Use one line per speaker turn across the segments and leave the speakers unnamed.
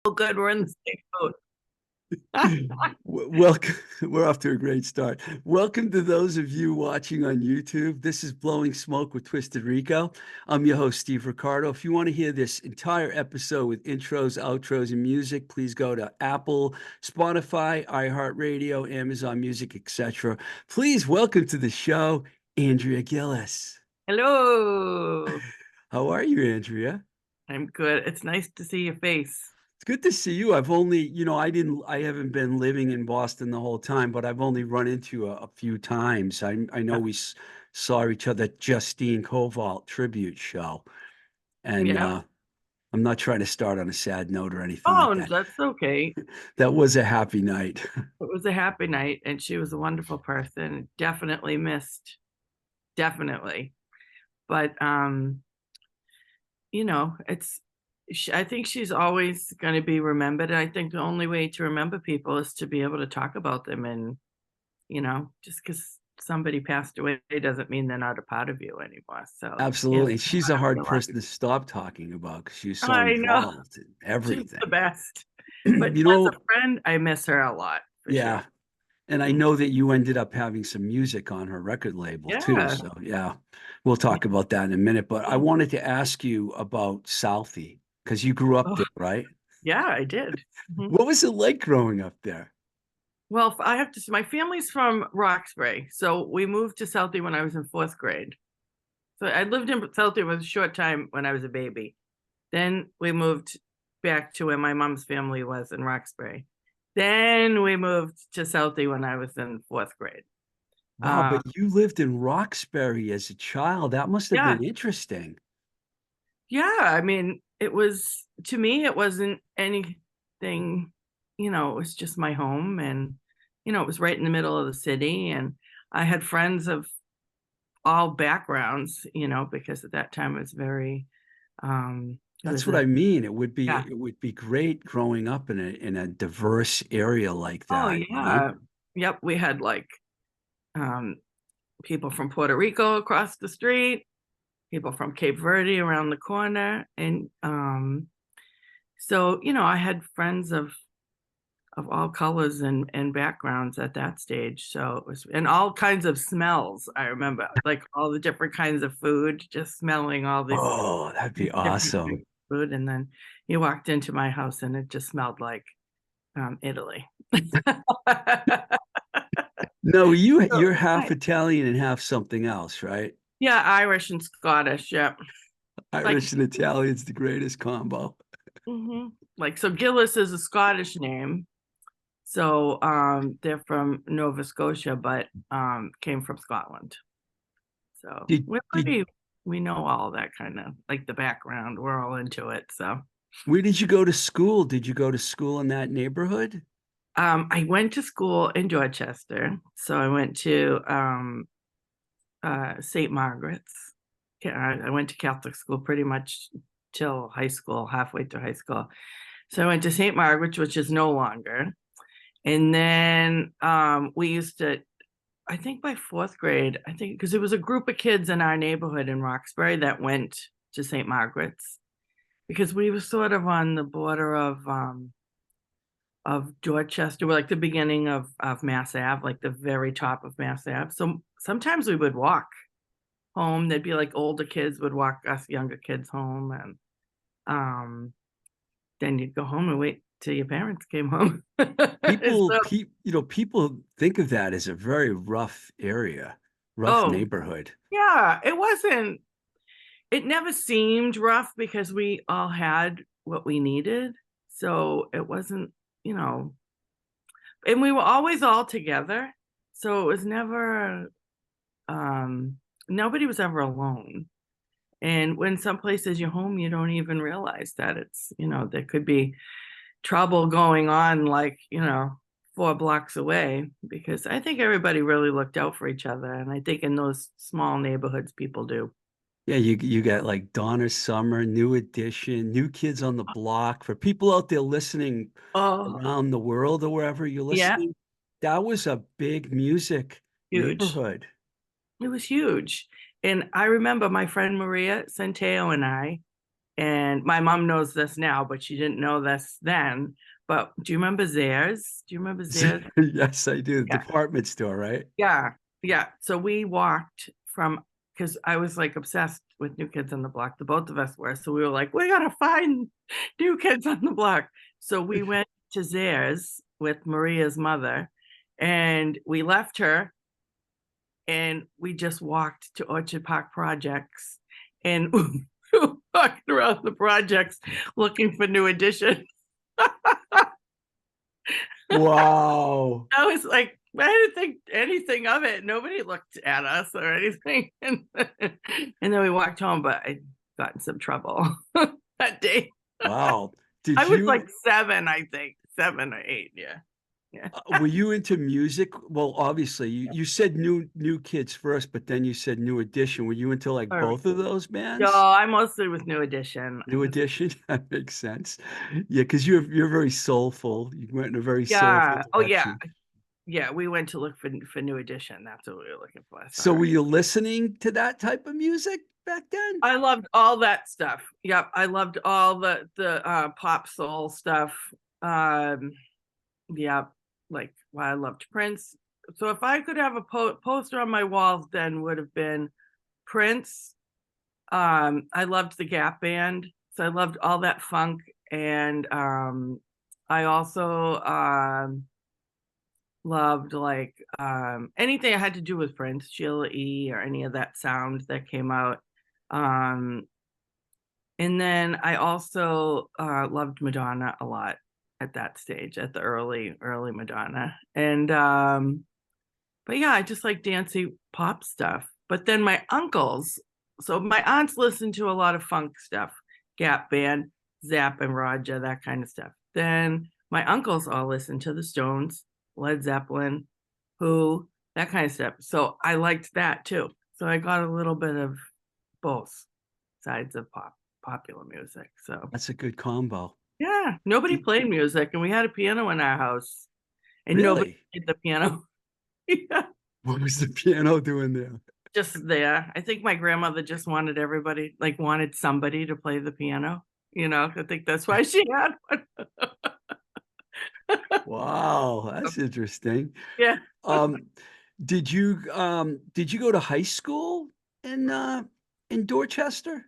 good. We're in the same boat.
Welcome. We're off to a great start. Welcome to those of you watching on YouTube. This is Blowing Smoke with Twisted Rico. I'm your host, Steev Riccardo. If you want to hear this entire episode with intros, outros, and music, please go to Apple, Spotify, iHeartRadio, Amazon Music, etc. Please welcome to the show, Andrea Gillis.
Hello.
How are you, Andrea?
I'm good. It's nice to see your face.
It's good to see you. I've only, I haven't been living in Boston the whole time, but I've only run into a few times. I know
Yeah.
we saw each other at Justine Koval tribute show, and
Yeah.
I'm not trying to start on a sad note or anything like
Oh,
that.
that's okay.
That was a happy night.
It was a happy night, and she was a wonderful person. Definitely missed. Definitely. But it's I think she's always going to be remembered. And I think the only way to remember people is to be able to talk about them. And, just because somebody passed away doesn't mean they're not a part of you anymore. So,
Absolutely.
no
She's a
matter
hard
your life.
person to stop talking about because she's so
I know.
involved in
She's the
everything.
best. But
You
as a
know,
friend, I miss her a lot for sure.
yeah. And I
Mm.
know that you ended up having some music on her record label too.
Yeah.
So yeah, we'll talk about that in a minute. But I wanted to ask you about Southie because you grew up
Oh,
there, right?
yeah, I did. Mhm.
What was it like growing up there?
Well, I have to say, my family's from Roxbury. So we moved to Southie when I was in fourth grade. So I lived in Southie for a short time when I was a baby. Then we moved back to where my mom's family was in Roxbury. Then we moved to Southie when I was in fourth grade.
Wow,
Uh,
but you lived in Roxbury as a child. That must have
yeah,
been interesting.
yeah. I mean, it was to me, it wasn't anything, it was just my home, and it was right in the middle of the city, and I had friends of all backgrounds, because at that time it was very, it
That's
was
what
a
I mean. It would be
yeah.
it would be great growing up in a diverse area like
Oh
that, you know?
yeah. Yep. We had like um people from Puerto Rico across the street, people from Cape Verde around the corner. And so, I had friends of all colors and backgrounds at that stage. So it was, and all kinds of smells. I remember like all the different kinds of food, just smelling all
Oh, that'd be
these different kinds
awesome.
of food. And then you walked into my house and it just smelled like Italy.
No,
So,
you're half
right.
Italian and half something else, right?
Yeah, Irish and Scottish. Yeah. Like,
Irish and Italian's the greatest combo.
like so Gillis is a Scottish name. So they're from Nova Scotia, but came from Scotland. So
Did
we're
did
pretty, we know all that kind of like the background. We're all into it. So
Where did you go to school? Did you go to school in that neighborhood?
I went to school in Dorchester. So I went to St. Margaret's. I went to Catholic school pretty much till high school, halfway through high school. So I went to St. Margaret's, which is no longer. And then we used to, I think by fourth grade, I think because there was a group of kids in our neighborhood in Roxbury that went to St. Margaret's because we were sort of on the border of Dorchester. We're like the beginning of Mass Ave, like the very top of Mass Ave. So sometimes we would walk home. There'd be like older kids would walk us younger kids home, and then you'd go home and wait till your parents came home.
People,
So,
people think of that as a very rough area, rough
oh,
neighborhood.
yeah, it never seemed rough because we all had what we needed. So it wasn't, you know, and we were always all together. So it was never, nobody was ever alone. And when some places you're home, you don't even realize that it's, there could be trouble going on, like, 4 blocks away, because I think everybody really looked out for each other. And I think in those small neighborhoods, people do.
Yeah, you got like Donna Summer, New Edition, New Kids on the Block. For people out there listening
Oh,
around the world or wherever you're
yeah,
listening, that was a big music
huge.
neighborhood.
It was huge. And I remember my friend Maria Centeo and I, And my mom knows this now, but she didn't know this then. But do you remember Zayre's? Do you remember Zayre's?
Yes, I do.
Yeah.
Department store, right?
Yeah. Yeah. So we walked from, because I was like obsessed with New Kids on the Block. The both of us were. So we were like, we gotta find New Kids on the Block. So we went to Zayre's with Maria's mother, and we left her, and we just walked to Orchard Park Projects, and walking around the projects looking for New Edition.
Wow.
I was like, I didn't think anything of it. Nobody looked at us or anything. And then we walked home, but I got in some trouble that day.
Wow. Did
I was
you
like 7, I think, 7 or 8. Yeah. Yeah.
were you into music? Well, obviously, you said New Kids first, but then you said New Edition. Were you into like
Or-
both of those
No,
bands?
I mostly was New Edition.
New Edition? That makes sense. Yeah, because you're very soulful. You went in a very soulful
Yeah. Oh, yeah.
direction.
Yeah. We went to look for New Edition. That's what we were looking for.
So were
Sorry.
you listening to that type of music back then?
I loved all that stuff. Yep. I loved all the pop soul stuff. Yeah, like, well, I loved Prince. So if I could have a poster on my walls, then would have been Prince. I loved the Gap Band, so I loved all that funk, and I also loved like anything I had to do with Prince, Sheila E. or any of that sound that came out. And then I also loved Madonna a lot at that stage, at the early Madonna. And but yeah, I just like dancey pop stuff. But then my uncles, so my aunts listened to a lot of funk stuff, Gap Band, Zapp and Raja, that kind of stuff. Then my uncles all listened to the Stones, Led Zeppelin, Who, that kind of stuff. So I liked that too. So I got a little bit of both sides of popular music. So
That's a good combo.
yeah, nobody
Did-
played music, and we had a piano in our house, and nobody
Really?
played the piano. Yeah,
What was the piano doing there?
just there. I think my grandmother just wanted everybody, like, wanted somebody to play the piano. I think that's why she had one.
Wow, that's interesting.
Yeah.
Um, did you go to high school in Dorchester?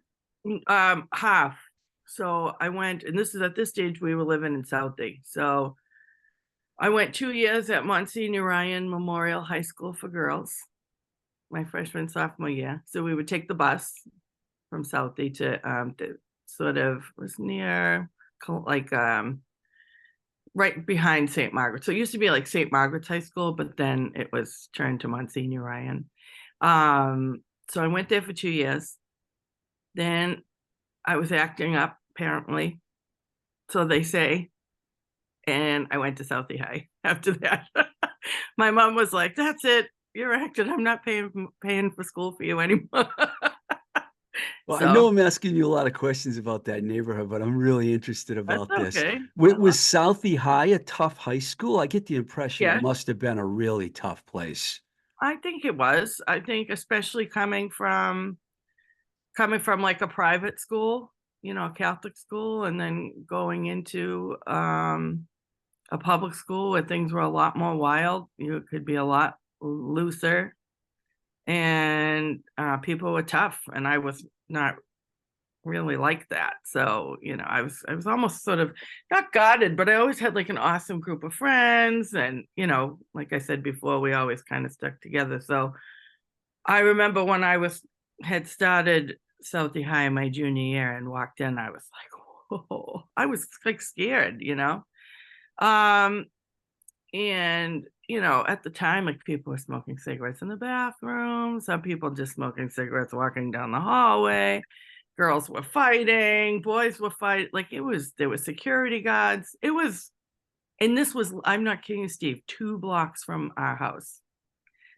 Half. So I went, and this is at this stage we were living in Southie. So I went 2 years at Monsignor Ryan Memorial High School for Girls, my freshman sophomore year. So we would take the bus from Southie to sort of was near like right behind St. Margaret. So it used to be like St. Margaret's High School, but then it was turned to Monsignor Ryan. So I went there for 2 years. Then I was acting up, apparently, so they say, and I went to Southie High after that. My mom was like, "That's it, you're acting. I'm not paying for school for you anymore."
Well, I know
So
I'm asking you a lot of questions about that neighborhood, but I'm really interested
that's
about this.
okay.
Was Southie High a tough high school? I get the impression it
Yeah,
must have been a really tough place.
I think it was. I think especially coming from like a private school, a Catholic school, and then going into a public school where things were a lot more wild. You could be a lot looser, and people were tough, and I was not really like that. So I was almost sort of not guarded, but I always had like an awesome group of friends, and like I said before, we always kind of stuck together. So I remember when had started Southie High my junior year and walked in, I was like, whoa, I was like scared. Um, and at the time, like, people were smoking cigarettes in the bathroom, some people just smoking cigarettes walking down the hallway, girls were fighting, boys were fighting, like there was security guards. And this was, I'm not kidding you, Steve, 2 blocks from our house.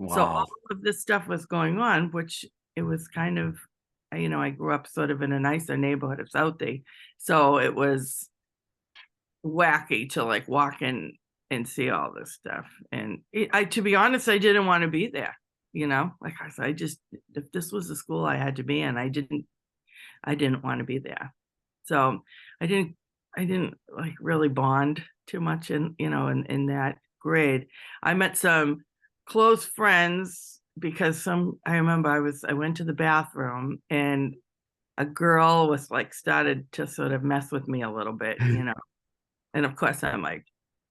So all
Wow.
of this stuff was going on, which it was kind of, I grew up sort of in a nicer neighborhood of Southie. So it was wacky to like walk in and see all this stuff. And to be honest, I didn't want to be there. Like I said, if this was the school I had to be in, I didn't want to be there. So I didn't I didn't like really bond too much in that grade. I met some close friends because I remember I went to the bathroom and a girl was like started to sort of mess with me a little bit. And of course I'm like,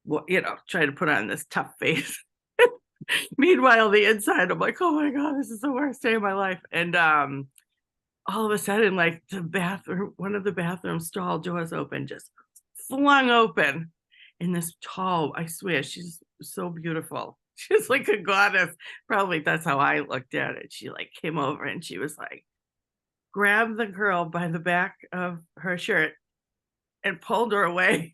well, try to put on this tough face. Meanwhile, the inside, I'm like, oh my God, this is the worst day of my life. And all of a sudden, like one of the bathroom stall doors open, just flung open. And this tall, I swear, she's so beautiful. She's like a goddess. Probably that's how I looked at it. She like came over and she was like, grabbed the girl by the back of her shirt and pulled her away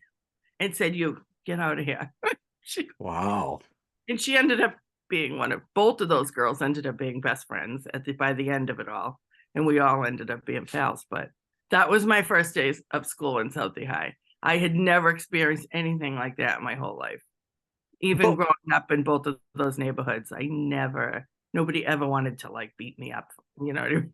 and said, you get out of here. she,
Wow.
and she ended up being both of those girls ended up being best friends by the end of it all. And we all ended up being pals. But that was my first days of school in Southie High. I had never experienced anything like that in my whole life. Even
Well,
growing up in both of those neighborhoods, nobody ever wanted to like beat me up. You know what I mean?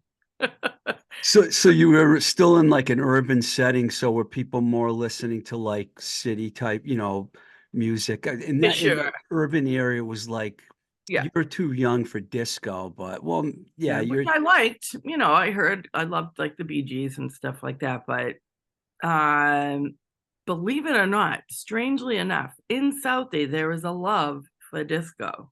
so you were still in like an urban setting, so were people more listening to like city type, music? In that
Sure.
urban area was like
Yeah.
you're too young for disco, but well, yeah,
Yeah. Which
you're
I liked. I loved like the Bee Gees and stuff like that. But believe it or not, strangely enough, in Southie, there was a love for disco.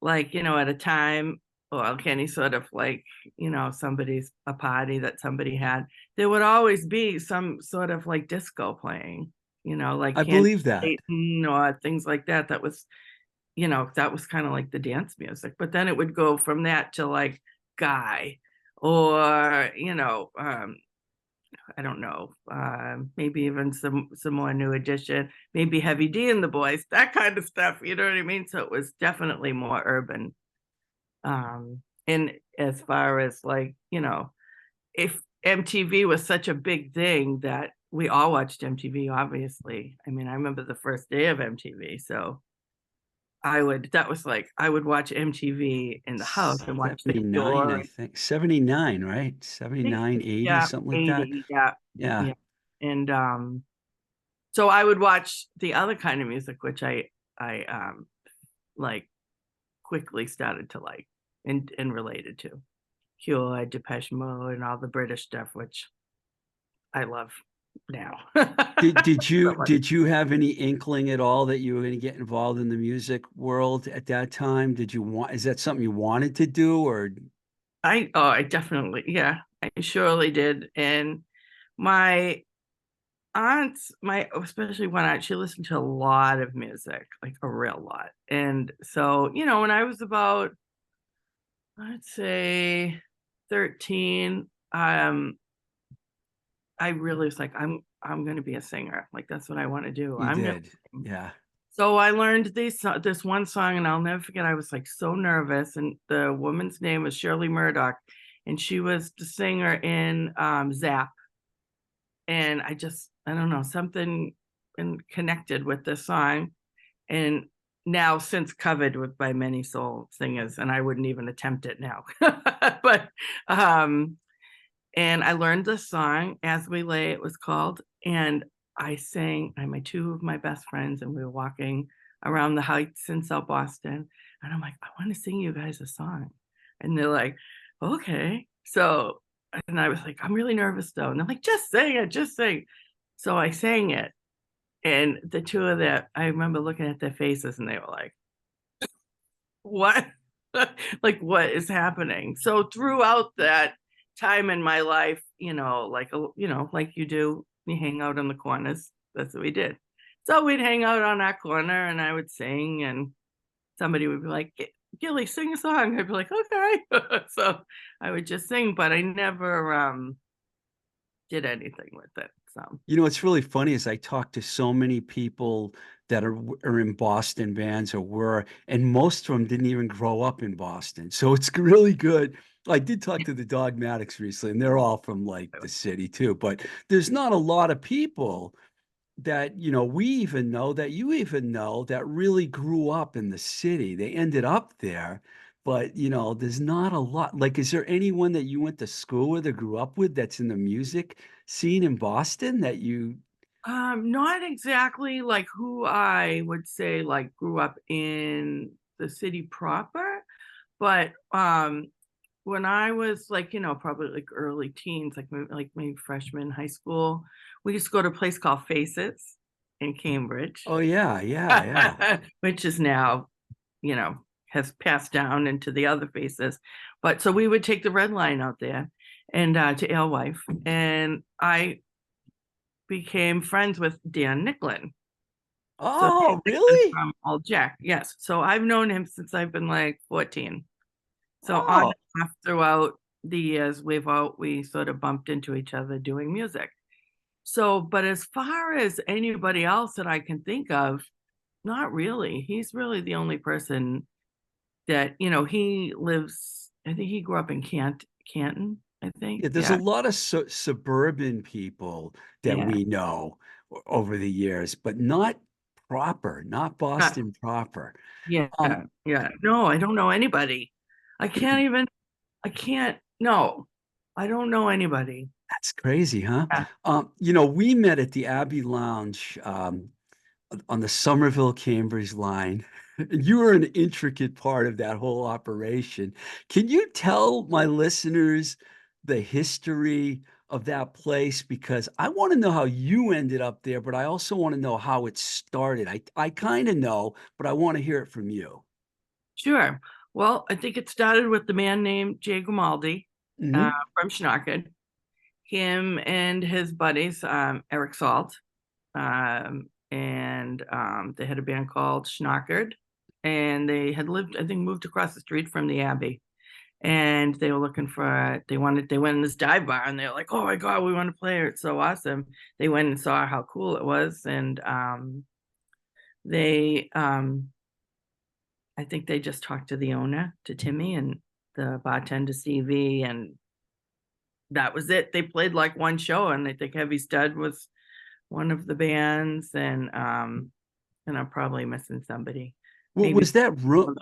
Like, at a time, well, any sort of like, a party that somebody had, there would always be some sort of like disco playing, like
I
Candy
believe that.
Satan or things like that. That was kind of like the dance music. But then it would go from that to like Guy or, I don't know, maybe even some more New Edition, maybe Heavy D and the Boys, that kind of stuff. You know what I mean? So it was definitely more urban. And as far as like, if MTV was such a big thing that we all watched MTV, obviously. I mean, I remember the first day of MTV, so I would watch MTV in the house and watch The
79,
Cure.
I think. 79, right? 79, 80,
Yeah,
something like that.
80, yeah,
Yeah.
yeah. And so I would watch the other kind of music, which I like quickly started to like and related to. Cure, Depeche Mode, and all the British stuff, which I love now.
Did you
So much.
did you have any inkling at all that you were going to get involved in the music world at that time? Is that something you wanted to do or
I definitely, yeah, I surely did. And my especially one aunt, she listened to a lot of music, like a real lot. And so, when I was about, I'd say 13, I really was like, I'm going to be a singer. Like, that's what I want to do.
you
I'm going
did?
to.
Yeah.
So I learned this one song, and I'll never forget. I was like so nervous, and the woman's name was Shirley Murdoch, and she was the singer in Zap. And I don't know, something connected with this song, and now since covered by many soul singers, and I wouldn't even attempt it now. But and I learned this song, As We Lay, it was called. And my two of my best friends, and we were walking around the heights in South Boston. And I'm like, I want to sing you guys a song. And they're like, okay. So, and I was like, I'm really nervous though. And they're like, just sing it, just sing. So I sang it. And the two of them, I remember looking at their faces and they were like, what? Like, what is happening? So throughout that time in my life, like you do, you hang out in the corners. That's what we did. So we'd hang out on our corner and I would sing, and somebody would be like, Gilly, sing a song. I'd be like, okay. So I would just sing, but I never did anything with it. So
What's really funny is I talk to so many people that are in Boston bands or were, and most of them didn't even grow up in Boston. So it's really good. I did talk to the Dogmatics recently, and they're all from like the city too. But there's not a lot of people that we even know, that you even know, that really grew up in the city. They ended up there, but there's not a lot. Like, is there anyone that you went to school with or grew up with that's in the music scene in Boston that you?
Not exactly like who I would say like grew up in the city proper, but when I was like, probably like early teens, like maybe freshman high school, we used to go to a place called Faces in Cambridge,
Oh yeah, yeah, yeah.
which is now, you know, has passed down into the other Faces. But so we would take the red line out there and to Alewife, and I became friends with Dan Nicklin. So Dan
Oh,
Nicklin
really?
from Old Jack, yes. So I've known him since I've been like 14. So on
Oh,
and off throughout the years, we sort of bumped into each other doing music. So, but as far as anybody else that I can think of, not really. He's really the only person that, he lives, I think he grew up in Canton, I think.
yeah. There's a
Yeah.
lot of suburban people that
Yeah.
we know over the years, but not proper, not
Uh,
Boston proper.
yeah.
Um,
Yeah. No, I don't know anybody. I can't even, I can't, no, I don't know anybody.
that's crazy, huh?
Yeah.
We met at the Abbey Lounge on the Somerville Cambridge line. You were an intricate part of that whole operation. Can you tell my listeners the history of that place? Because I want to know how you ended up there, but I also want to know how it started. I kind of know, but I want to hear it from you.
Sure. Well, I think it started with the man named Jay Grimaldi
Hmm.
from Schnockard. Him and his buddies, Eric Salt, and they had a band called Schnockard, and they had lived, I think, moved across the street from the Abbey. And they were looking for, they went in this dive bar and they're like, oh my God, we want to play here. It's so awesome. They went and saw how cool it was. And they, I think they just talked to the owner, to Timmy, and the bartender, Stevie, and that was it. They played like one show, and I think Heavy Stud was one of the bands, and I'm probably missing somebody.
What
Maybe
was that room?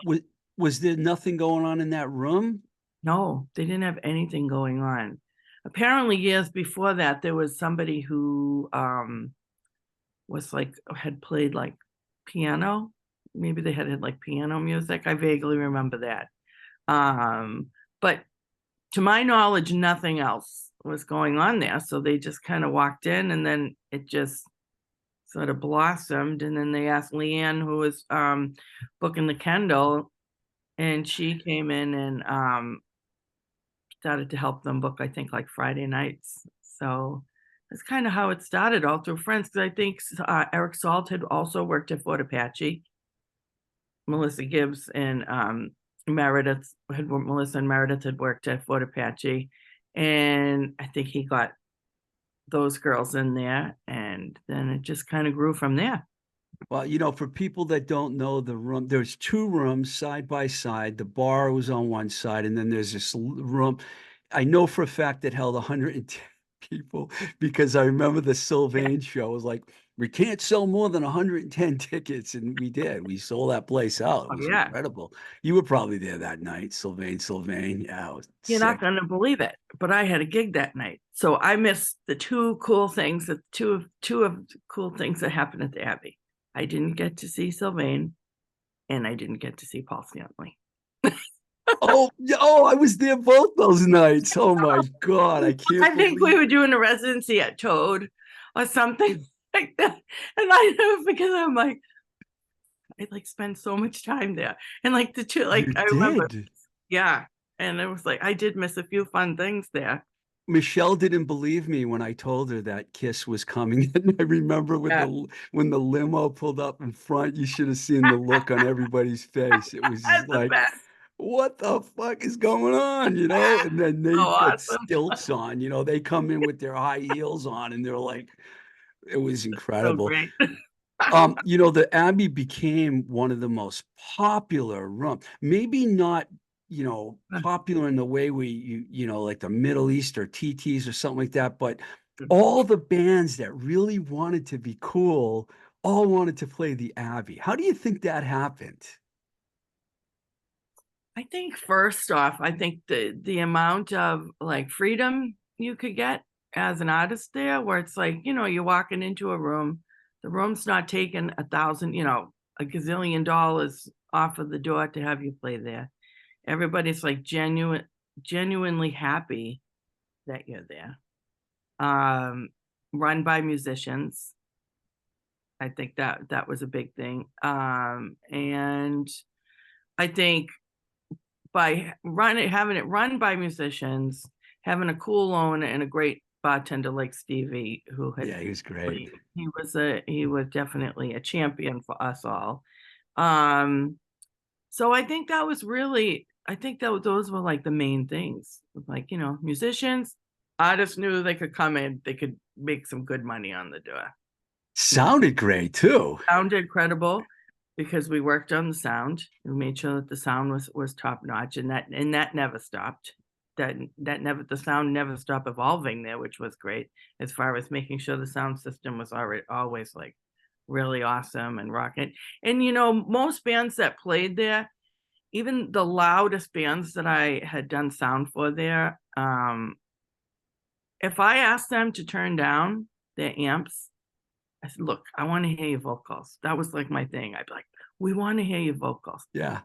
Was there nothing going on in that room?
no, they didn't have anything going on. Apparently, years before that, there was somebody who was like had played like piano. Maybe they had like piano music. I vaguely remember that. But to my knowledge, nothing else was going on there. So they just kind of walked in, and then it just sort of blossomed. And then they asked Leanne, who was booking the Kendall, and she came in and started to help them book, I think, like Friday nights. So that's kind of how it started, all through friends. Because I think Eric Salt had also worked at Fort Apache. Melissa Gibbs and Melissa and Meredith had worked at Fort Apache, and I think he got those girls in there, and then it just kind of grew from there.
Well, for people that don't know the room, there's two rooms side by side. The bar was on one side, and then there's this room. I know for a fact that held 110 people because I remember the
Yeah.
Sylvain show was like, we can't sell more than 110 tickets, and we did. We sold that place out. It
Oh
was
yeah.
incredible. You were probably there that night, Sylvain. Yeah, it was
You're not
sick.
going to believe it, but I had a gig that night, so I missed the two cool things. The two of the cool things that happened at the Abbey. I didn't get to see Sylvain, and I didn't get to see Paul Stanley.
Oh, yeah, I was there both those nights. Oh my God, I can't
I think we
believe.
were doing a residency at Toad or something like that. And I know because I'm like, I like spend so much time there. And like the two, like
You
I remember,
did.
yeah. And it was like I did miss a few fun things there.
Michelle didn't believe me when I told her that Kiss was coming. And I remember
Yeah.
when the limo pulled up in front, you should have seen the look on everybody's face. It was just
That's the
like,
best.
what the fuck is going on? And then
So
they've got
awesome.
stilts on, they come in with their high heels on and they're like, it was
So
incredible.
great.
The Abbey became one of the most popular rum. Maybe not, popular in the way like the Middle East or TTs or something like that, but all the bands that really wanted to be cool all wanted to play the Abbey. How do you think that happened?
I think first off, I think the amount of like freedom you could get as an artist there, where it's like, you're walking into a room, the room's not taking a gazillion dollars off of the door to have you play there. Everybody's like genuinely happy that you're there. Run by musicians. I think that was a big thing. And I think by having it run by musicians, having a cool owner and a great bartender like Stevie, who had
Yeah, he was great.
he was definitely a champion for us all. So I think those were like the main things. Like, musicians, artists knew they could come in, they could make some good money on the door.
Sounded great too.
Sounded credible because we worked on the sound. We made sure that the sound was top notch, and that never stopped. The sound never stopped evolving there, which was great as far as making sure the sound system was always like really awesome and rocking. And most bands that played there, even the loudest bands that I had done sound for there, if I asked them to turn down their amps, I said, look, I want to hear your vocals. That was like my thing. I'd be like, we want to hear your vocals.
Yeah.
Turn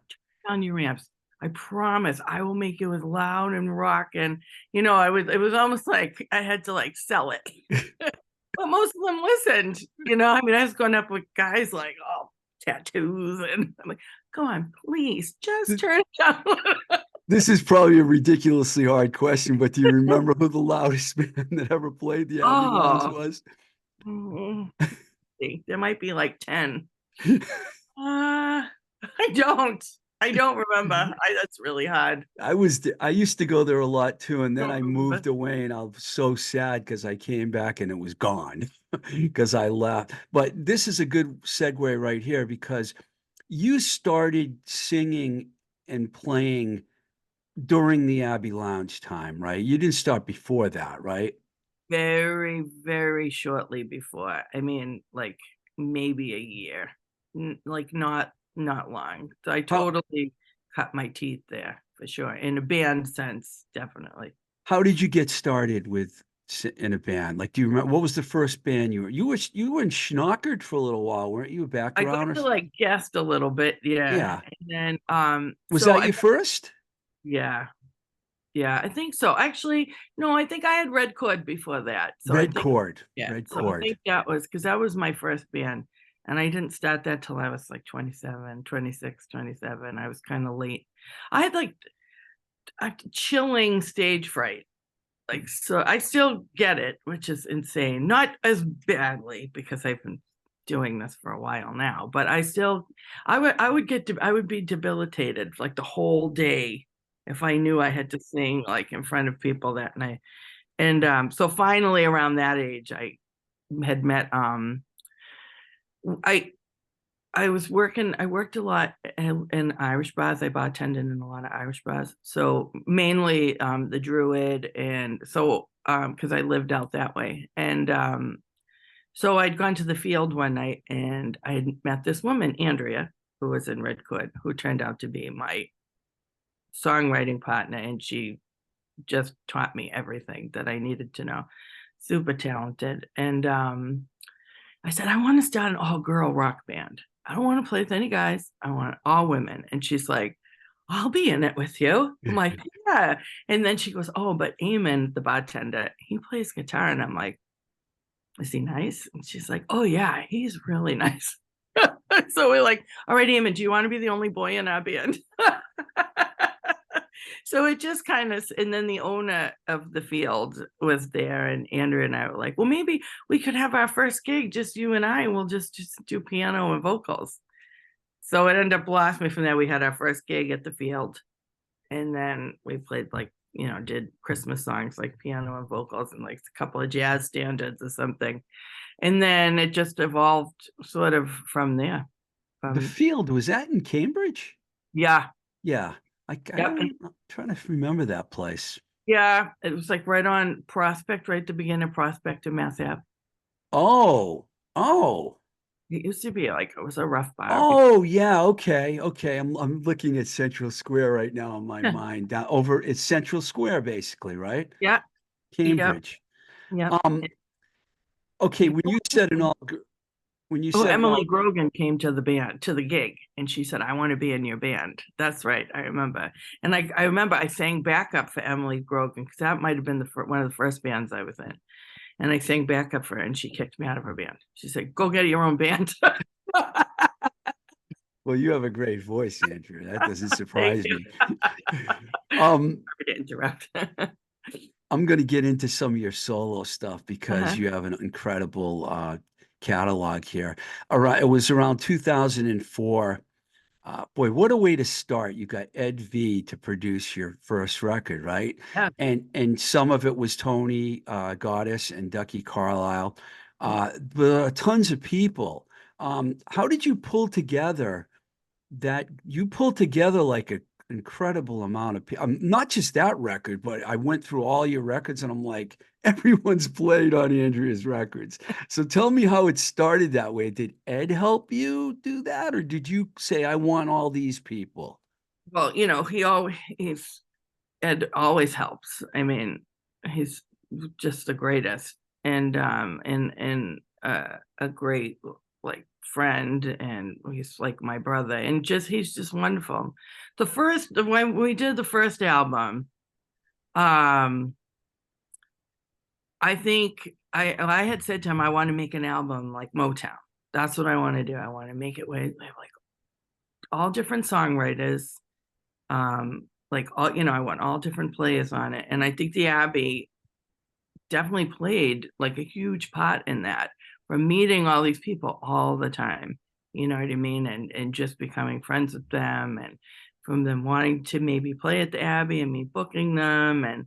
down your amps. I promise I will make you as loud and rocking. It was almost like I had to like sell it. But most of them listened. I was going up with guys like, oh, tattoos. And I'm like, go on, please, just turn it down.
This is probably a ridiculously hard question, but do you remember who the loudest band that ever played the Abbey Lounge was?
There might be like 10. I don't remember. That's really hard.
I used to go there a lot too, and then I moved away, and I was so sad because I came back and it was gone because I left. But this is a good segue right here because you started singing and playing during the Abbey Lounge time, right? You didn't start before that, right?
Very, very shortly before. I mean, like maybe a year, like not long. So I totally cut my teeth there for sure. In a band sense, definitely.
How did you get started in a band? Like, do you remember what was the first band you were? You were in Schnockered for a little while, weren't you? A
I
background
got to like guessed a little bit, yeah.
Yeah.
And then
was that your first?
Yeah. Yeah, I think so. Actually, no, I think I had Red Chord before that. So
Red Chord.
Yeah.
Red
So
Chord.
I think that was my first band. And I didn't start that till I was like 27, 26, 27. I was kind of late. I had like a chilling stage fright. Like, so I still get it, which is insane. Not as badly because I've been doing this for a while now, but I would be debilitated like the whole day if I knew I had to sing like in front of people that night. And so finally around that age, I had met I worked a lot in Irish bars. I bartended in a lot of Irish bars. So mainly the Druid, and so because I lived out that way. And so I'd gone to the field one night and I had met this woman, Andrea, who was in Red Chord, who turned out to be my songwriting partner, and she just taught me everything that I needed to know. Super talented. And I said, I want to start an all-girl rock band. I don't want to play with any guys. I want all women. And she's like, I'll be in it with you. I'm like, yeah. And then she goes, oh, but Eamon, the bartender, he plays guitar. And I'm like, is he nice? And she's like, oh yeah, he's really nice. So we're like, all right, Eamon, do you want to be the only boy in our band? So it just kind of, and then the owner of the field was there, and Andrew and I were like, well, maybe we could have our first gig, just you and I, and we'll just do piano and vocals. So it ended up blossoming from there. We had our first gig at the field, and then we played like, did Christmas songs like piano and vocals and like a couple of jazz standards or something. And then it just evolved sort of from there.
The field, was that in Cambridge?
Yeah.
Yeah. I'm trying to remember that place.
Yeah, it was like right on Prospect, right at the beginning of Prospect and Mass Ave.
Oh.
It used to be like, it was a rough bar.
Oh yeah, okay. I'm looking at Central Square right now in my mind. Down over, it's Central Square basically, right?
Yeah.
Cambridge.
Yep.
Okay, when you said an all, when you
Oh,
said an all,
Emily Grogan came to the band, to the gig, and she said, I want to be in your band. That's right. I remember. And I remember I sang backup for Emily Grogan because that might have been one of the first bands I was in. And I sang backup for her, and she kicked me out of her band. She said, go get your own band.
well, you have a great voice, Andrew. That doesn't
Thank
surprise
you.
me. Um,
Sorry to interrupt.
I'm going to get into some of your solo stuff because
Uh-huh.
you have an incredible catalog here. All right, it was around 2004. Boy, what a way to start. You got Ed V to produce your first record, right?
Yeah.
And some of it was Tony Goddess and Ducky Carlisle.
Yeah.
But tons of people. How did you pull together that you pulled together like an incredible amount of people. Not just that record, but I went through all your records and I'm like, everyone's played on Andrea's records. So tell me how it started that way. Did Ed help you do that, or did you say, I want all these people?
Well, he's Ed always helps. I mean, he's just the greatest, and a great like friend, and he's like my brother, and just he's just wonderful. When we did the first album, um, I think I had said to him I want to make an album like Motown. That's what I want to do. I want to make it with like all different songwriters, like all I want all different players on it, and I think the Abbey definitely played like a huge part in that, from meeting all these people all the time, you know what I mean, and just becoming friends with them, and from them wanting to maybe play at the Abbey and me booking them, and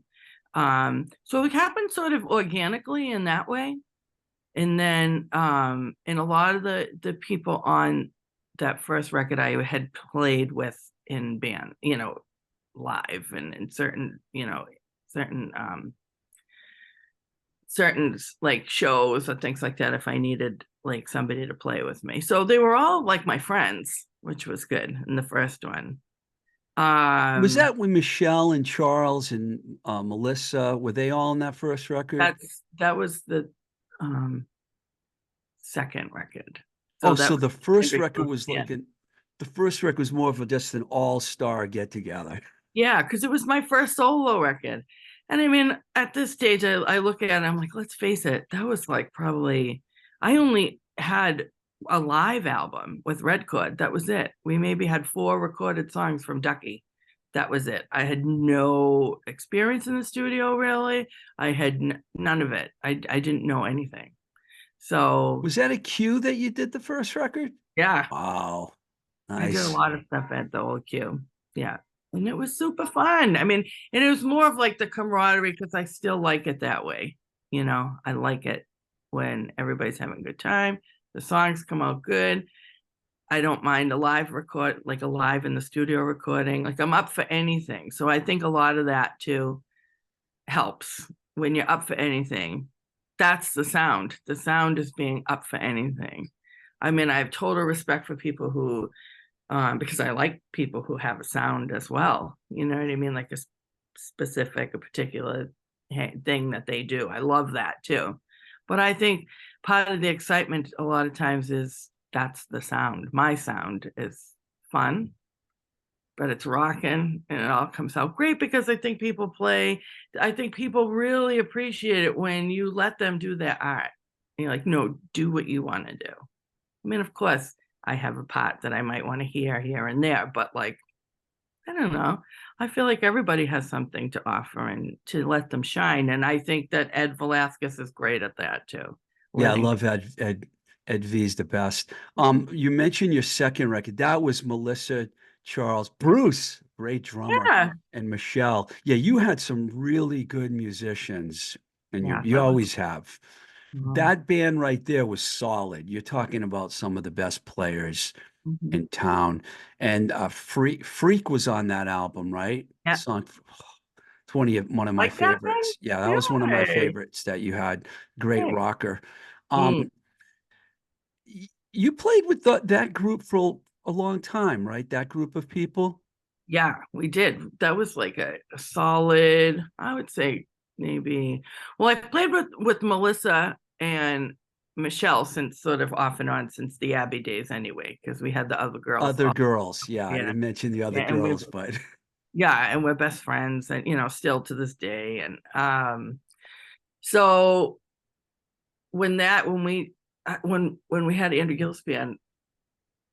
so it happened sort of organically in that way. And then and a lot of the people on that first record I had played with in band, live, and in certain certain like shows or things like that if I needed like somebody to play with me. So they were all like my friends, which was good in the first one.
Was
Um
that when Michelle and Charles and Melissa, were they all on that first record?
that was the um second record.
Oh,
So that
so
was
the first
Andrea
record
Gillis
was like
band.
the first record was more of just an all-star get together.
Yeah, because it was my first solo record. And I mean, at this stage, I look at it, I'm like, let's face it, that was like probably, I only had a live album with Red Chord. That was it. We maybe had 4 recorded songs from Ducky. That was it. I had no experience in the studio, really. I had none of it. I didn't know anything. So,
Was that a cue that you did the first record?
yeah,
Wow.
I did a
Nice.
lot of stuff at the old Q. Yeah. And it was super fun. I mean, and it was more of like the camaraderie because I still like it that way. I like it when everybody's having a good time. The songs come out good. I don't mind a live record, like a live in the studio recording. Like I'm up for anything. So I think a lot of that too helps when you're up for anything. That's the sound. The sound is being up for anything. I mean, I have total respect for people who because I like people who have a sound as well. You know what I mean? Like a particular thing that they do. I love that too. But I think part of the excitement a lot of times is that's the sound. My sound is fun, but it's rocking and it all comes out great because I think people really appreciate it when you let them do their art. And you're like, no, do what you want to do. I mean, of course, I have a part that I might want to hear here and there, but like, I don't know. I feel like everybody has something to offer and to let them shine. And I think that Ed Velasquez is great at that too.
Yeah, I
Letting,
love Ed V is the best. You mentioned your second record. That was Melissa, Charles, Bruce, great drummer,
yeah,
and Michelle. Yeah, you had some really good musicians, and
yeah,
you
that was,
always have.
um,
That band right there was solid. You're talking about some of the best players
mhm.
in town. And Freak was on that album, right?
Yeah,
Song 20 of one of my
like that one?
favorites. Yeah, that was one of my
Really?
favorites that you had. Great
Thanks.
rocker.
Mm.
You played with that group for a long time, right? That group of people.
Yeah, we did. That was like a solid, I would say maybe. Well, I played with Melissa and Michelle since sort of off and on since the Abbey days anyway, because we had the other girls.
Other girls. Yeah, I
Yeah.
didn't mention the other
Yeah, and we
girls, but
yeah, and we're best friends and still to this day. And so when we had Andrea Gillis band,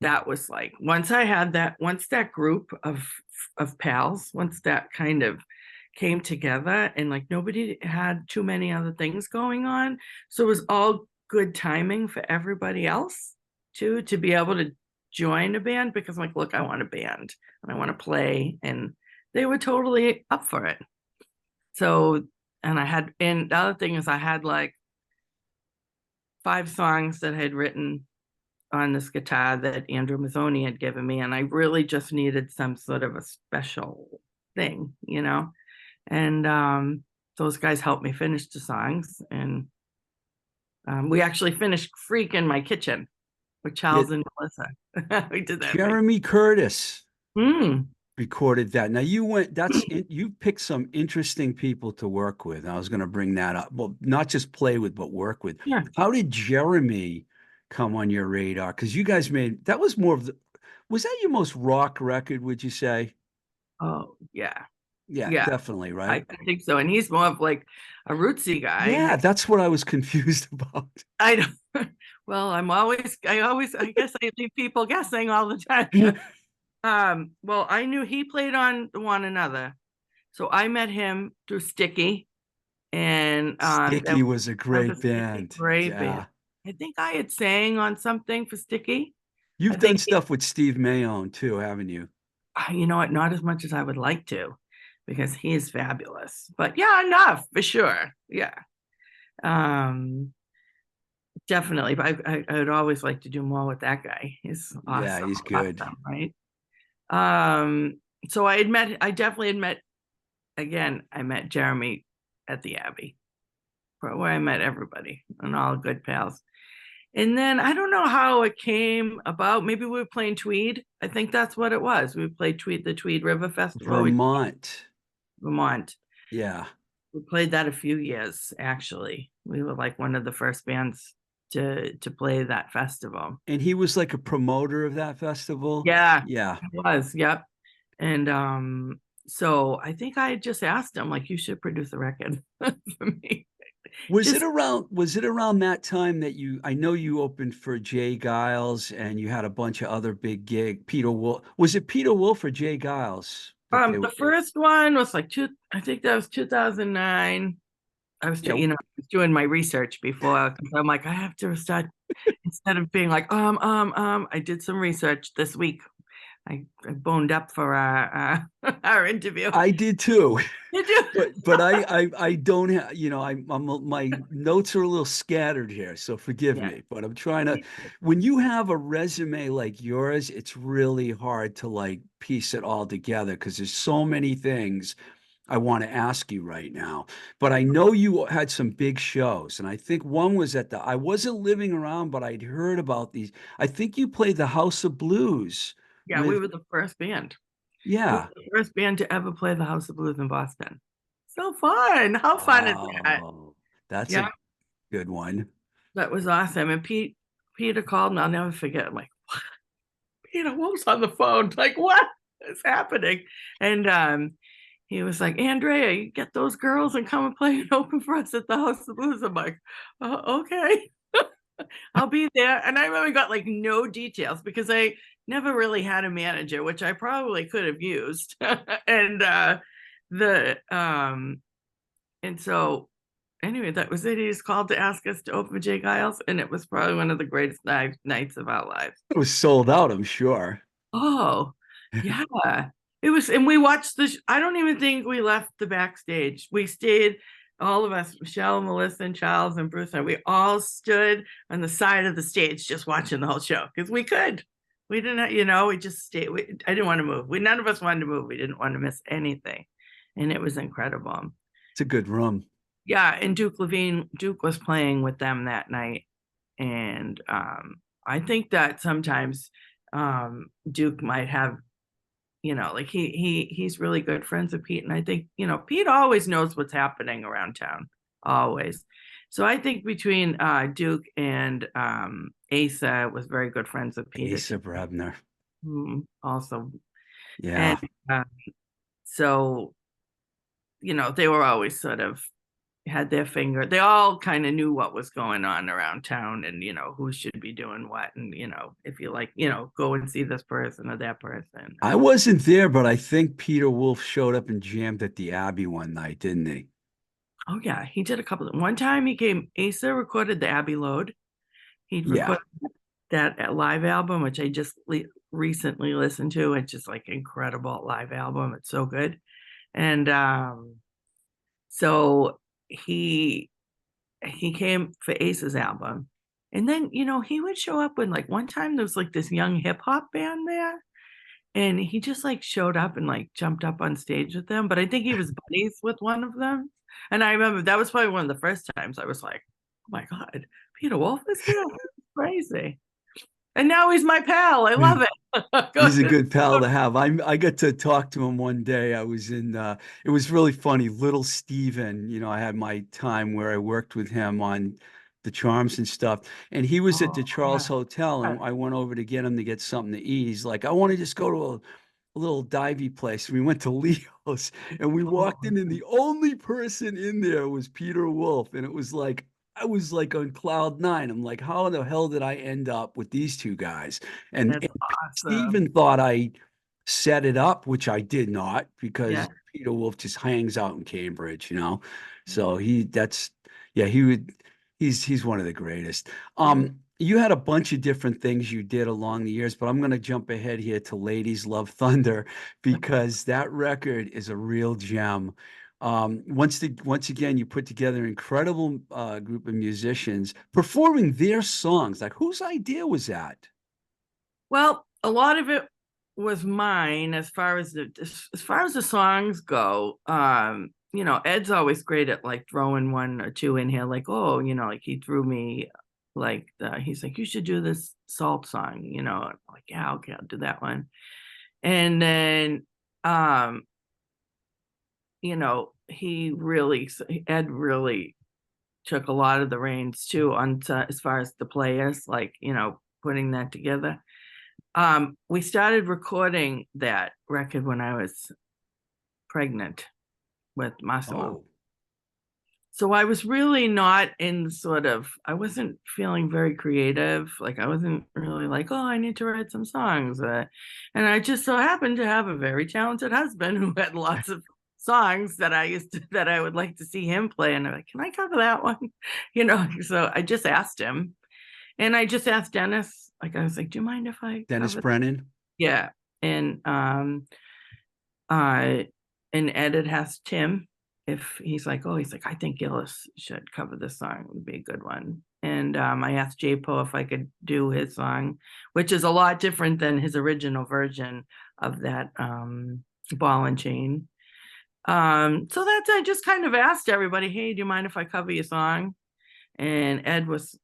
that was like once that group of pals, once that kind of came together and like nobody had too many other things going on. So it was all good timing for everybody else too, to be able to join a band, because I'm like, look, I want a band and I want to play. And they were totally up for it. So, and the other thing is I had like 5 songs that I had written on this guitar that Andrew Mazzoni had given me, and I really just needed some sort of a special thing, and those guys helped me finish the songs, and we actually finished Freak in my kitchen with Charles and Melissa. We did that.
Jeremy Curtis
Mm.
recorded that. Now you picked some interesting people to work with. I was going to bring that up. Well, not just play with, but work with.
Yeah.
How did Jeremy come on your radar? Because you guys that was more of was that your most rock record, would you say?
Oh, yeah.
Yeah,
Yeah,
definitely, right?
I think so. And he's more of like a rootsy guy.
Yeah, that's what I was confused about.
I don't, well, I guess I leave people guessing all the time. Well, I knew he played on One Another. So I met him through Sticky. And
Sticky was a
that
great
was Sticky,
band.
great band.
Yeah.
I think I had sang on something for Sticky. I
You've done
think,
stuff with Steve Mayone too, haven't you?
you know what, not as much as I would like to, because he is fabulous. But yeah, enough for sure. Yeah. Definitely. But I would always like to do more with that guy. He's
Yeah,
awesome.
he's good.
Awesome, right? So I definitely had met, again, I met Jeremy at the Abbey, where I met everybody and all good pals. And then I don't know how it came about. Maybe we were playing Tweed. I think that's what it was. We played the Tweed River Festival,
Vermont.
Vermont.
Yeah.
We played that a few years, actually. We were like one of the first bands to play that festival.
And he was like a promoter of that festival.
Yeah,
Yeah.
it was. Yep. And so I think I just asked him, like, you should produce a record for me.
Was it around that time that I know you opened for Jay Giles and you had a bunch of other big Peter Wolf. Was it Peter Wolf or Jay Giles?
The first one was like I think that was 2009. I was,
Yeah.
I was doing my research before, because I'm like, I have to start, instead of being like, I did some research this week. I boned up for our our interview.
I did too.
Did you?
But I don't have, my notes are a little scattered here, so forgive
Yeah.
me. But I'm trying to, when you have a resume like yours, it's really hard to like piece it all together because there's so many things I want to ask you right now. But I know you had some big shows, and I think one was I wasn't living around, but I'd heard about these. I think you played the House of Blues
Yeah, we were the first band. We were
yeah.
the first band to ever play the House of Blues in Boston. So fun. How fun is that?
Oh, that's
Yeah,
a good one.
that was awesome. And Peter called, and I'll never forget. I'm like, what? Peter, what was on the phone? Like, what is happening? And he was like, Andrea, you get those girls and come and play and open for us at the House of Blues. I'm like, okay, I'll be there. And I really got like no details, because I never really had a manager, which I probably could have used. And the and so anyway, that was it. He just called to ask us to open Jay Giles, and it was probably one of the greatest nights of our lives.
It was sold out, I'm sure.
Oh, yeah. It was, and we watched I don't even think we left the backstage. We stayed, all of us, Michelle, Melissa, and Charles, and Bruce, and we all stood on the side of the stage just watching the whole show, because we could. We didn't, we just stayed. I didn't want to move. None of us wanted to move. We didn't want to miss anything. And it was incredible.
It's a good room.
Yeah, and Duke was playing with them that night. And I think that sometimes Duke might have like he's really good friends with Pete. And I think, Pete always knows what's happening around town, always. So I think between Duke and Asa was very good friends with Peter
Asa Brebner.
also.
Yeah.
And so, they were always sort of had their finger. They all kind of knew what was going on around town and, who should be doing what. And, if you like, go and see this person or that person.
I wasn't there, but I think Peter Wolf showed up and jammed at the Abbey one night, didn't he?
Oh yeah, he did a couple of one time he came, Asa recorded the Abbey Load. He'd
Yeah.
recorded that live album, which I just recently listened to. It's just like incredible live album. It's so good. And so he came for Ace's album. And then, he would show up when like one time there was like this young hip hop band there. And he just like showed up and like jumped up on stage with them. But I think he was buddies with one of them. And I remember that was probably one of the first times I was like, oh my God, Peter Wolf is here. Crazy. And now he's my pal. I love it.
He's a good pal to have. I got to talk to him one day. I was in it was really funny. Little Steven, I had my time where I worked with him on the charms and stuff. And he was at the
Oh,
Charles
yeah.
Hotel and I went over to get him to get something to eat. He's like, I want to just go to a little divey place. We went to Leo's and we walked in, and the only person in there was Peter Wolf. And it was like I was like on cloud nine. I'm like, how the hell did I end up with these two guys? And
That's awesome.
Steven thought I set it up, which I did not,
Yeah.
because Peter Wolf just hangs out in Cambridge. So he's one of the greatest. You had a bunch of different things you did along the years, but I'm gonna jump ahead here to Ladies Love Thunder because that record is a real gem. Once again, you put together an incredible group of musicians performing their songs. Like, whose idea was that?
Well, a lot of it was mine as far as the songs go. Ed's always great at like throwing one or two in here, like, oh, like he threw me like he's like, you should do this salt song, I'm like, yeah, okay, I'll do that one. And then Ed really took a lot of the reins too on as far as the players, like, putting that together. We started recording that record when I was pregnant with Massimo.
Oh,
So I was really not I wasn't feeling very creative. Like I wasn't really like, oh, I need to write some songs. And I just so happened to have a very talented husband who had lots of songs that I would like to see him play. And I'm like, can I cover that one? So I just asked him. And I just asked Dennis, like, I was like, do you mind if I
Dennis
cover?
Brennan.
Yeah. And uh Ed had asked Tim if he's like, I think Gillis should cover this song. It would be a good one. And I asked J Po if I could do his song, which is a lot different than his original version of that Ball and Chain. So I just kind of asked everybody, hey, do you mind if I cover your song? And Ed was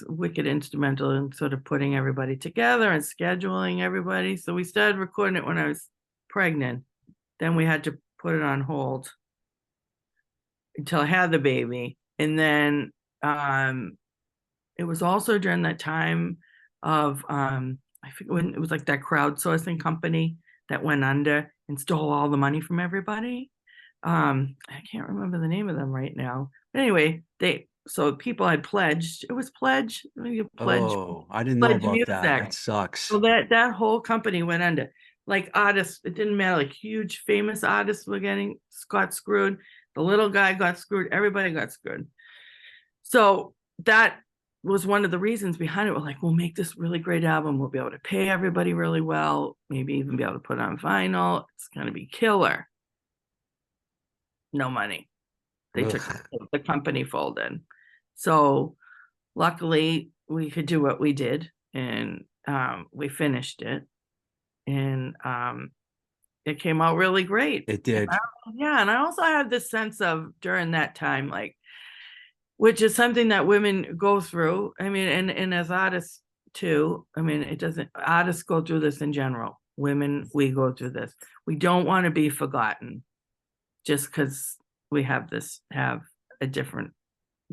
wicked instrumental in sort of putting everybody together and scheduling everybody. So we started recording it when I was pregnant. Then we had to put it on hold until I had the baby. And then it was also during that time of I think when it was like that crowdsourcing company that went under and stole all the money from everybody. I can't remember the name of them right now. But anyway, so people had pledged. It was Pledge.
Oh, I didn't know
Pledge
about that.
Music.
That sucks.
So that whole company went under. Like artists, it didn't matter. Like huge famous artists got screwed. The little guy got screwed. Everybody got screwed. So that was one of the reasons behind it. We're like, we'll make this really great album. We'll be able to pay everybody really well. Maybe even be able to put it on vinyl. It's going to be killer. No money. They took the company folded. So luckily we could do what we did, and we finished it, and it came out really great.
It did.
And I also had this sense of during that time, like, which is something that women go through. I mean, and as artists too. I mean, artists go through this in general. women, we go through this. We don't want to be forgotten just because we have a different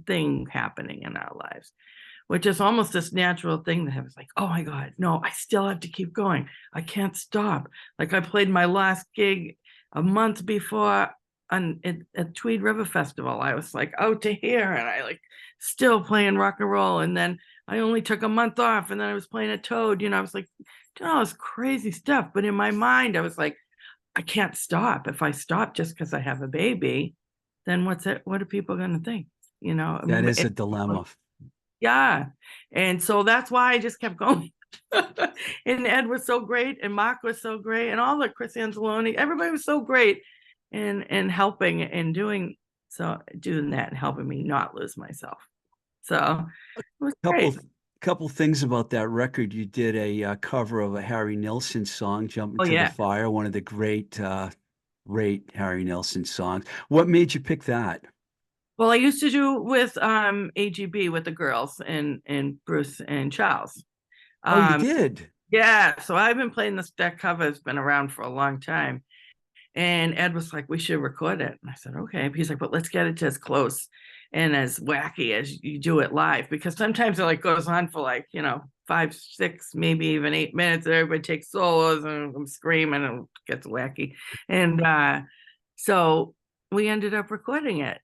thing happening in our lives, which is almost this natural thing that happens, like, oh my God, no, I still have to keep going. I can't stop. Like, I played my last gig a month before at Tweed River Festival. I was like out to here, and I like still playing rock and roll. And then I only took a month off, and then I was playing at Toad. I was like, it's crazy stuff. But in my mind, I was like, I can't stop. If I stop just because I have a baby, then what are people going to think?
That is a dilemma.
Yeah. And so that's why I just kept going. And Ed was so great, and Mark was so great, and all the Chris Anzalone, everybody was so great and helping and doing that and helping me not lose myself. So it was great.
Couple things about that record. You did a cover of a Harry Nilsson song, "Jump Into the Fire," one of the great Harry Nilsson songs. What made you pick that?
Well, I used to do with AGB with the girls and Bruce and Charles.
Oh, you did?
Yeah. So I've been playing that cover has been around for a long time. And Ed was like, we should record it. And I said, okay. He's like, but let's get it to as close and as wacky as you do it live. Because sometimes it like goes on for like, 5, 6, maybe even 8 minutes. And everybody takes solos and I'm screaming and it gets wacky. And so we ended up recording it.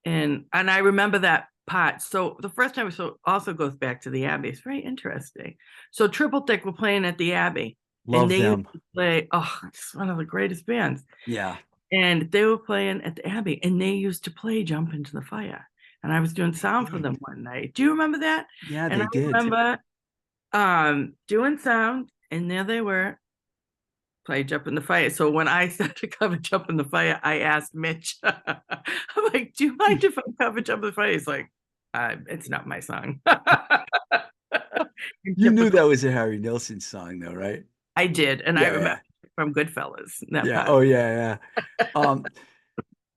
And I remember that part. So the first time also goes back to the Abbey. It's very interesting. So Triple Thick were playing at the Abbey.
Love
and they
them.
Used to play, it's one of the greatest bands.
Yeah.
And they were playing at the Abbey, and they used to play Jump Into the Fire. And I was doing sound for them one night. Do you remember that?
Yeah,
and
they did.
remember doing sound, and there they were, play Jump in the Fire. So when I started to cover Jump in the Fire, I asked Mitch, I'm like, do you mind if I cover Jump in the Fire? He's like, it's not my song.
You knew that was a Harry Nilsson song, though, right?
I did, and
Yeah,
I remember from Goodfellas.
Yeah. Oh, yeah.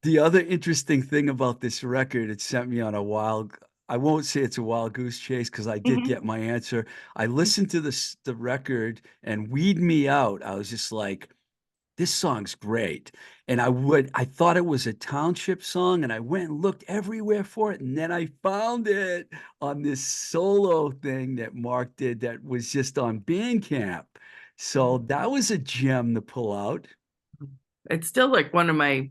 The other interesting thing about this record, it sent me on I won't say it's a wild goose chase because I did get my answer. I listened to the record and Weed Me Out. I was just like, this song's great. And I thought it was a Township song, and I went and looked everywhere for it. And then I found it on this solo thing that Mark did that was just on Bandcamp. So that was a gem to pull out.
It's still like one of my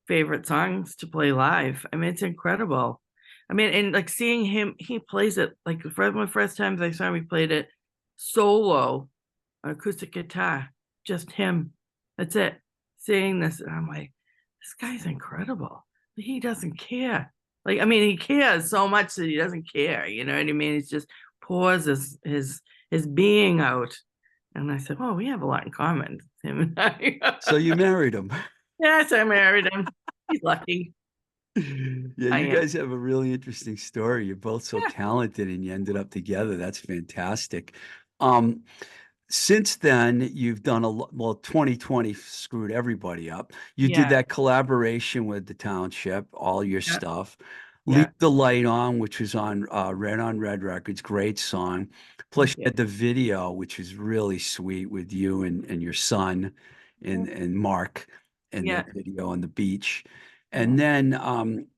favorite songs to play live. I mean, it's incredible. I mean, and like seeing him, he plays it like one of the first times I saw him, he played it solo, acoustic guitar, just him. That's it. Seeing this, and I'm like, this guy's incredible. He doesn't care. Like, I mean, he cares so much that he doesn't care. You know what I mean? He's just pours his being out. And I said, oh, we have a lot in common, him and I.
So you married him?
Yes, I married him. He's lucky.
Yeah, you guys have a really interesting story. You're both so talented, and you ended up together. That's fantastic. Since then, you've done 2020 screwed everybody up. You did that collaboration with the Township, all your stuff. Leave the Light On, which was on Red Records, great song. Plus, you had the video, which is really sweet with you and your son and Mark in that video on the beach. And then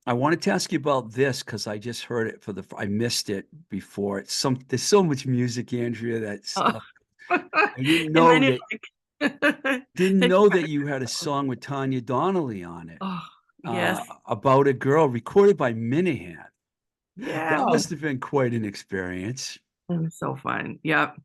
I wanted to ask you about this because I just heard it I missed it before. There's so much music, Andrea, that stuff. I didn't know that you had a song with Tanya Donnelly on it.
Oh, yes.
About a Girl, recorded by Minahan.
Yeah.
That must have been quite an experience.
It was so fun. Yep.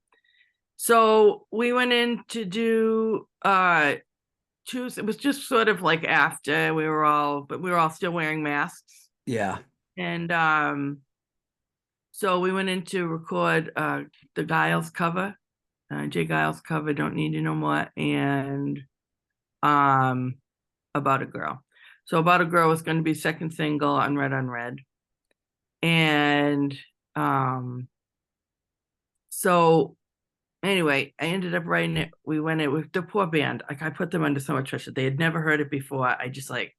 So we went in to do it was just sort of like after we were all still wearing masks.
Yeah.
And so we went in to record the Giles cover. Jay Giles cover, Don't Need You No More, and About a Girl. So About a Girl was going to be second single on Red. And so anyway, I ended up writing it. We went in with the poor band. Like, I put them under so much pressure. They had never heard it before. I just like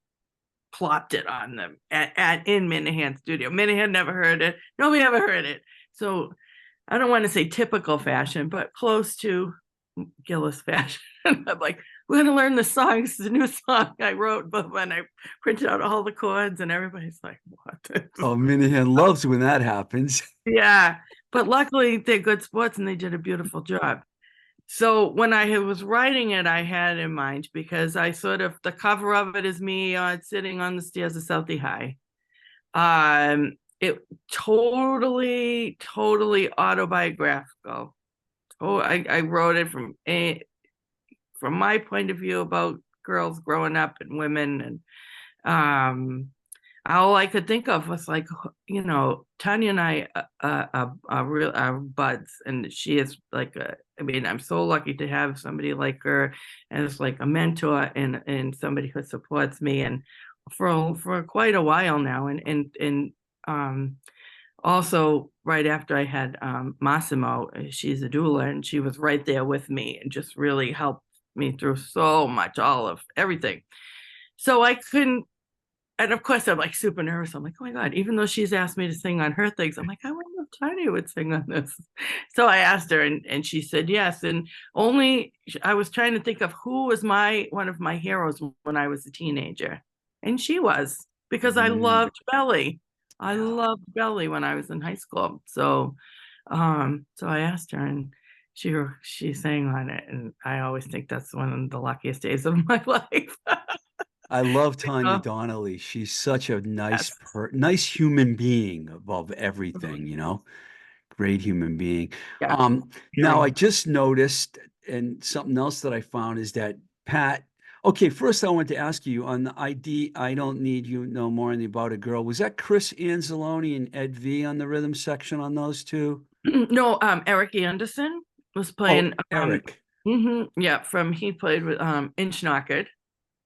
plopped it on them in Minahan's studio. Minahan never heard it. Nobody ever heard it. So I don't want to say typical fashion, but close to Gillis fashion. I'm like, we're gonna learn the song. This is a new song I wrote, but when I printed out all the chords, and everybody's like, what?
Oh, Minahan loves when that happens.
Yeah, but luckily they're good sports and they did a beautiful job. So when I was writing it, I had in mind, because I sort of, the cover of it is me sitting on the stairs of Southie High. It totally autobiographical. Oh, I wrote it from my point of view about girls growing up and women, and all I could think of was like, Tanya and I are buds, and she is like I mean, I'm so lucky to have somebody like her as like a mentor and somebody who supports me, and for quite a while now, and also right after I had Massimo, she's a doula, and she was right there with me and just really helped me through so much, all of everything. So I couldn't, and of course I'm like super nervous. I'm like, oh my God, even though she's asked me to sing on her things, I'm like, I wonder if Tanya would sing on this. So I asked her, and she said yes. And only I was trying to think of who was one of my heroes when I was a teenager. And she was, because I loved Belly. I loved Belly when I was in high school. So so I asked her, and she sang on it. And I always think that's one of the luckiest days of my life.
I love Tanya
Oh,
Donnelly. She's such a
yes.
nice human being above everything, you know? Great human being.
Yeah.
Now I
Very.
just noticed, and something else that I found is that Pat. Okay, first I want to ask you on the ID, I Don't Need You No More and the About a Girl. Was that Chris Anzalone and Ed V on the rhythm section on those two?
No, Eric Anderson was
Oh,
playing.
Eric.
Yeah, he played with Inchknocked.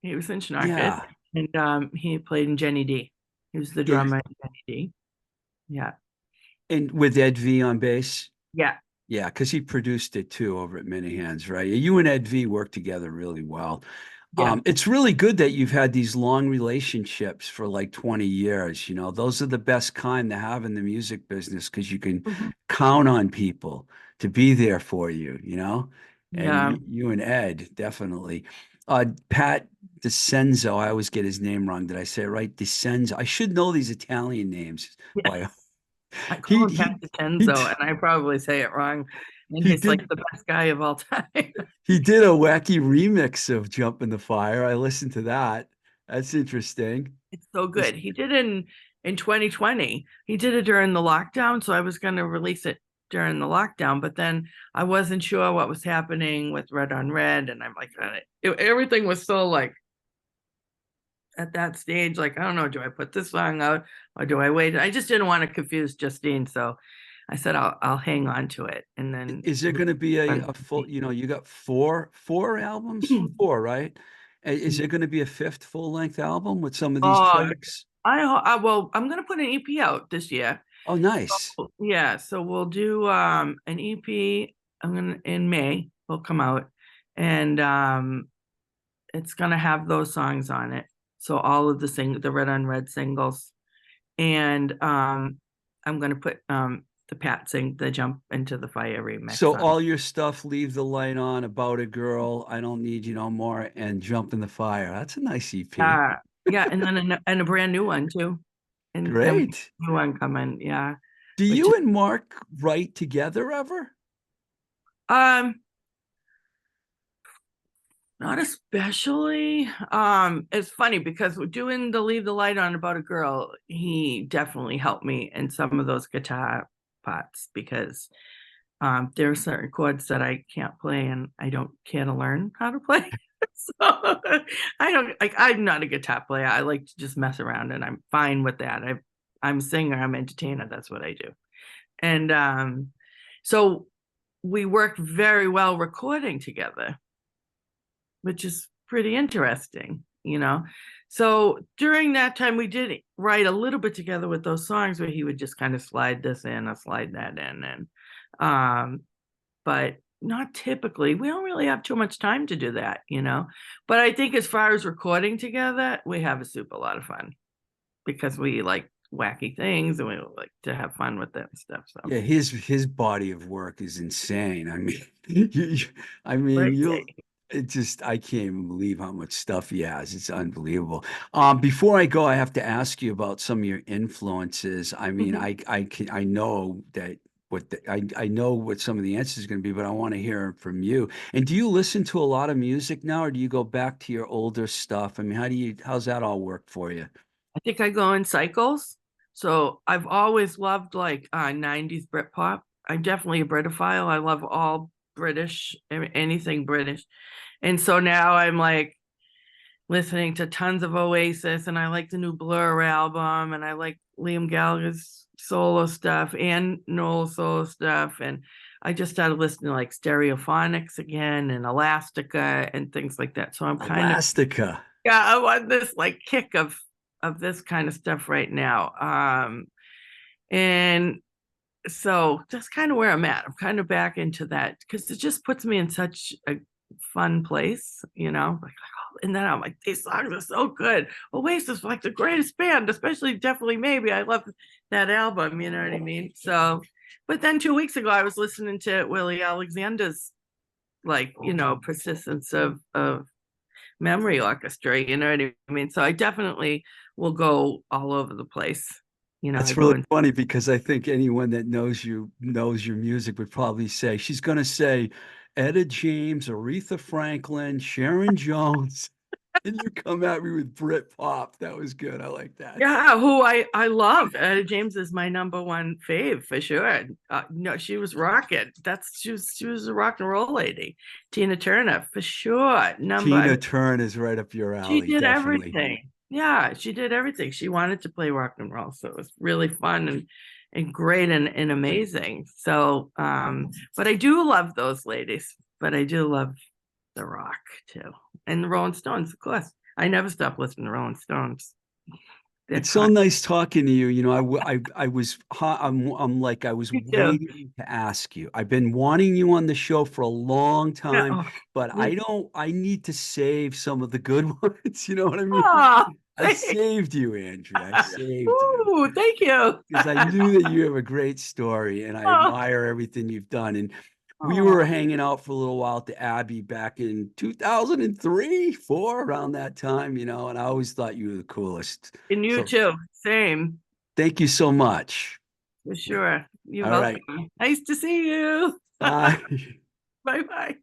He was Inchknocked,
Yeah.
and he played in Jenny D. He was the
Is
drummer in Jenny D. Yeah,
and with Ed V on bass.
yeah,
Yeah, because he produced it too over at Minihands, right? You and Ed V work together really well.
yeah.
It's really good that you've had these long relationships for like 20 years. You know, those are the best kind to have in the music business because you can
Mhm.
count on people to be there for you, you know? And
Yeah,
you and Ed, definitely. Pat DeCenzo, I always get his name wrong. Did I say it right? DeCenzo. I should know these Italian names.
yeah.
By
I call
he
him
he
Pat
he
Tenzo, and I probably say it wrong. And
he
he's like
did
the best guy of all time.
He did a wacky remix of Jump in the Fire. I listened to that. That's interesting.
It's so
This
good. He did it in 2020. He did it during the lockdown, so I was going to release it during the lockdown, but then I wasn't sure what was happening with Red on Red, and I'm like, everything was so like at that stage, like, I don't know, do I put this song out or do I wait? I just didn't want to confuse Justine, so I said I'll hang on to it, and then
is there going to be a full, you know, you got four albums? Four, right? Is there going to be a fifth full-length album with some of these
Oh,
tracks?
well, I'm gonna put an EP out this year.
Oh, nice.
Yeah, so we'll do an EP. I'm gonna in May will come out, and it's gonna have those songs on it. So all of the Red on Red singles, and I'm gonna put the Jump into the Fire remix
So
on.
all your stuff, Leave the Light On, About a Girl, I Don't Need You No More, and Jump in the Fire. That's a nice EP.
Yeah, and then a brand new one too, and we have
Great.
a new one coming. Yeah,
Do
which
you and Mark write together ever?
um not especially. It's funny because we're doing the Leave the Light On About a Girl, he definitely helped me in some of those guitar parts, because there are certain chords that I can't play and I don't care to learn how to play. So I don't like, I'm not a guitar player. I like to just mess around, and I'm fine with that. I'm a singer, I'm an entertainer, that's what I do. And so we work very well recording together, which is pretty interesting, you know. So during that time, we did write a little bit together with those songs where he would just kind of slide this in or slide that in, and but not typically. We don't really have too much time to do that, you know. But I think as far as recording together, we have a super lot of fun, because we like wacky things, and we like to have fun with it and stuff. So
Yeah, his body of work is insane. I mean, I mean,
crazy.
it just I can't even believe how much stuff he has. It's unbelievable. Before I go, I have to ask you about some of your influences. I mean,
Mhm.
I know that I know what some of the answers are going to be, but I want to hear it from you. And do you listen to a lot of music now, or do you go back to your older stuff? I mean, how's that all work for you?
I think I go in cycles. So I've always loved like 90s Britpop. I'm definitely a Britophile. I love all British, anything British. And so now I'm like listening to tons of Oasis, and I like the new Blur album, and I like Liam Gallagher's solo stuff and Noel solo stuff. And I just started listening to like Stereophonics again and Elastica and things like that. So I'm kind of,
Elastica.
yeah, I'm on this like kick of this kind of stuff right now. And so that's kind of where I'm at. I'm kind of back into that because it just puts me in such a fun place, like, oh, and then I'm like, these songs are so good. Oasis like the greatest band, especially definitely maybe. I love that album, you know what I mean? So, but then 2 weeks ago I was listening to Willie Alexander's like, persistence of memory orchestra, you know what I mean? So I definitely will go all over the place. I
That's
go
really
in.
funny because I think anyone that knows you knows your music would probably say she's going to say Etta James, Aretha Franklin, Sharon Jones, and you come at me with Brit pop. That was good. I like that.
Yeah, who I love. James is my number one fave for sure. No, she was rocking. She was a rock and roll lady. Tina Turner for sure. I
Tina
mean,
Turner is right up your
she
alley,
did
definitely.
everything. Yeah, she did everything. She wanted to play rock and roll, so it was really fun and great and amazing. So, but I do love those ladies. But I do love the rock too, and the Rolling Stones, of course. I never stop listening to Rolling Stones. They're
It's so
con.
nice talking to you. You know, I was I'm like I was
You too.
waiting to ask you. I've been wanting you on the show for a long
Yeah.
time,
Oh,
but
me.
I need to save some of the good ones. You know what I mean?
Oh,
I saved you, Andrea. I saved you
ooh, thank you.
because I knew that you have a great story and I
Oh,
admire everything you've done. And we
oh,
were hanging out for a little while at the Abbey back in 2003, 4, around that time, and I always thought you were the coolest.
and you
So
too. Same,
thank you so much.
for sure. You're
All right.
welcome. Nice to see you.
Bye.
Bye bye.